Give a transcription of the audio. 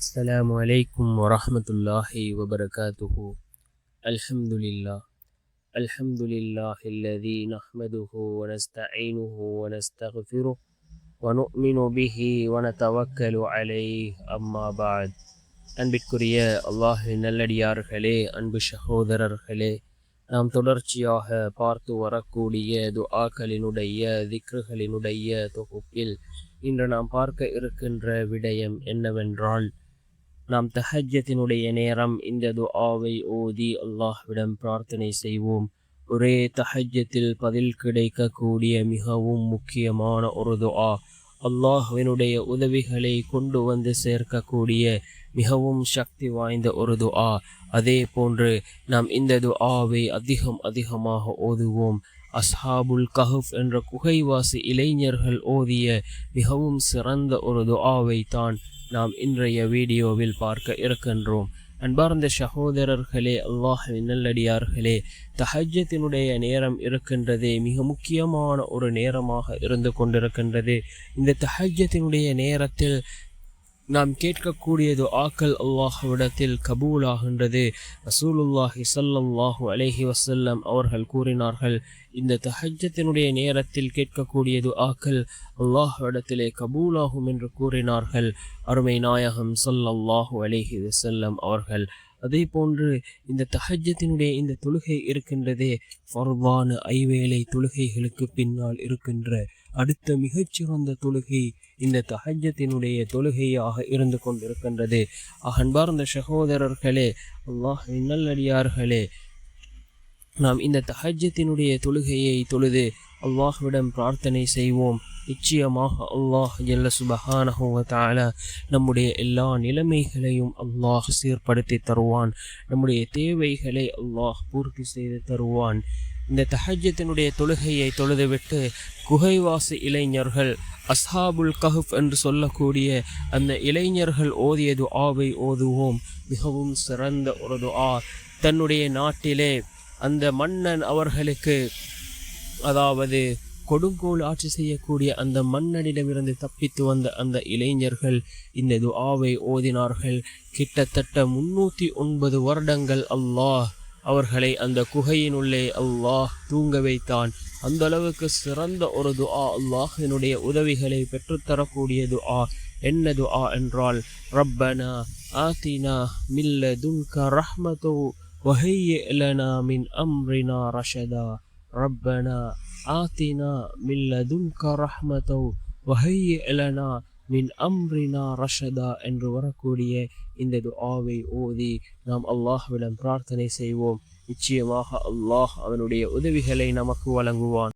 السلام عليكم ورحمة الله وبركاته. الحمد لله الذي نحمده ونستعينه ونستغفره ونؤمن به ونتوكل عليه أما بعد. அன்பிற்குரிய அல்லாஹ்வின் நல்லடியார்களே, அன்பு சகோதரர்களே, நாம் தொடர்ச்சியாக பார்த்து வரக்கூடிய துஆக்களினுடைய திக்ருகளினுடைய தொகுப்பில் இன்று நாம் பார்க்க இருக்கின்ற விடயம் என்னவென்றால், நாம் தஹஜ்ஜத்தினுடைய நேரம் இந்த துஆவை ஓதி அல்லாஹ்விடம் பிரார்த்தனை செய்வோம். ஒரே தஹஜ்ஜத்தில் பதில் கிடைக்கக்கூடிய மிகவும் முக்கியமான ஒரு துஆ, அல்லாஹ்வினுடைய உதவிகளை கொண்டு வந்து சேர்க்கக்கூடிய மிகவும் சக்தி வாய்ந்த ஒரு துஆ. அதே போன்று நாம் இந்த துஆவை அதிகமாக ஓதுவோம். அஸ்ஹாபுல் கஹஃப் என்ற குகைவாசி இளைஞர்கள் ஓதிய மிகவும் சிறந்த ஒரு துஆவை தான் நாம் இன்றைய வீடியோவில் பார்க்க இருக்கின்றோம். அன்பார்ந்த சகோதரர்களே, அல்லாஹ்வின் நல்லடியார்களே, தஹஜ்ஜத்தினுடைய நேரம் இருக்கின்றதே மிக முக்கியமான ஒரு நேரமாக இருந்து கொண்டிருக்கின்றது. இந்த தஹஜ்ஜத்தினுடைய நேரத்தில் நாம் கேட்கக்கூடிய துஆக்கள் அல்லாஹ்விடத்தில் கபூலாகின்றது. ரசூலுல்லாஹி ஸல்லல்லாஹு அலைஹி வஸல்லம் அவர்கள் கூறினார்கள், இந்த தஹஜ்ஜத்தினுடைய நேரத்தில் கேட்கக்கூடிய துஆக்கள் அல்லாஹ்விடத்திலே கபூலாகும் என்று கூறினார்கள் அருமை நாயகம் ஸல்லல்லாஹு அலைஹி வஸல்லம் அவர்கள். அதே போன்று இந்த தஹஜ்ஜத்தினுடைய இந்த தொழுகை இருக்கின்றதே, ஃபர்தான ஐவேளை தொழுகைகளுக்கு பின்னால் இருக்கின்ற அடுத்த மிகச்சிறந்த தொழுகை இந்த தஹஜ்ஜத்தினுடைய தொழுகையாக இருந்து கொண்டிருக்கின்றது. அன்பார்ந்த சகோதரர்களே, அல்லாஹ்வின் நல்லடியார்களே, நாம் இந்த தஹஜ்ஜத்தினுடைய தொழுகையை தொழுது அல்லாஹ்விடம் பிரார்த்தனை செய்வோம். நிச்சயமாக அல்லாஹ் ஜல்ல சுப்ஹானஹு வ தஆலா நம்முடைய எல்லா நிலைமைகளையும் அல்லாஹ் சீர்படுத்தி தருவான். நம்முடைய தேவைகளை அல்லாஹ் பூர்த்தி செய்து தருவான். இந்த தஹஜ்ஜத்தினுடைய தொழுகையை தொழுதுவிட்டு குகைவாசி இளைஞர்கள், அஸ்ஹாபுல் கஹஃப் என்று சொல்லக்கூடிய அந்த இளைஞர்கள் ஓதிய துஆவை ஓதுவோம். மிகவும் சிறந்த ஒரு துஆ. தன்னுடைய நாட்டிலே அந்த மன்னன் அவர்களுக்கு, அதாவது கொடுங்கோல் ஆட்சி செய்யக்கூடிய அந்த மன்னனிடமிருந்து தப்பித்து வந்த அந்த இளைஞர்கள் இந்த துஆவை ஓதினார்கள். கிட்டத்தட்ட 309 வருடங்கள் அல்லாஹ் அவர்களை அந்த குகையினுள்ளே அல்லாஹ் தூங்க வைத்தான். அந்த அளவுக்கு சிறந்த ஒரு துஆ, அல்லாஹ்வினுடைய உதவிகளை பெற்றுத்தரக்கூடிய துஆ. என்ன துஆ என்றால், ரப்பனா ஆத்தினா மின் லதுன்க ரஹ்மத்து வஹய்யிஅ் லனா மின் அம்ரினா ரஷதா. ரப்பனா ஆத்தினா மின் லதுன்க ரஹ்மத்து வஹய்யிஅ் லனா மின் அம்ரினா ரஷதா என்று வரக்கூடிய இந்த துஆவை ஓதி நாம் அல்லாஹ்விடம் பிரார்த்தனை செய்வோம். நிச்சயமாக அல்லாஹ் அவனுடைய உதவிகளை நமக்கு வழங்குவான்.